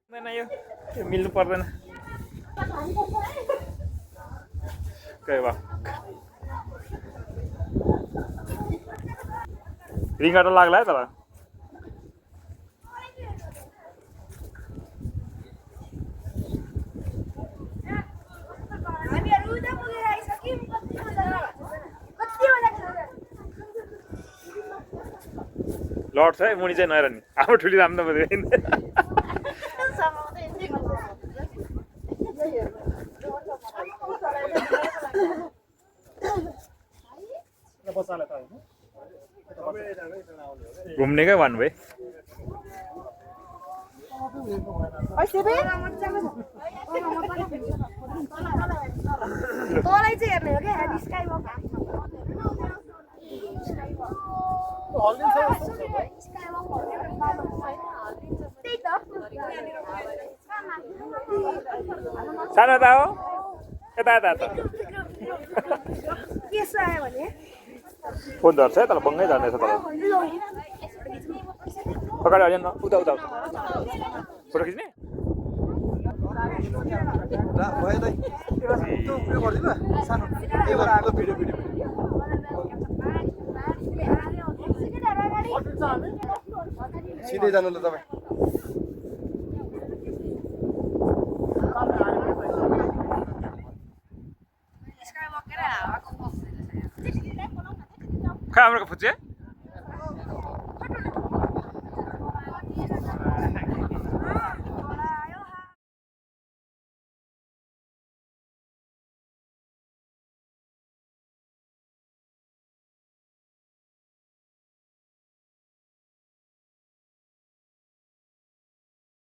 यो मिल्नु पर्दैन के भयो रिङ्गाटो लाग्ला है तर लड्छ है मुनि चाहिँ नहेर नि हाम्रो ठुली राम्रो पर्दैन घुम्नेकै भन्नु भाइ तँलाई चाहिँ हेर्ने हो क्या स्काई वक सानो त हो यता यता त के आयो भने फोन झर्छ है तर बङ्गै झर्नेछ तर अगाडि हाल्यो न उता उता फोटो खिच्ने सिधै जानु ल तपाईँ खै हाम्रो फुच्चे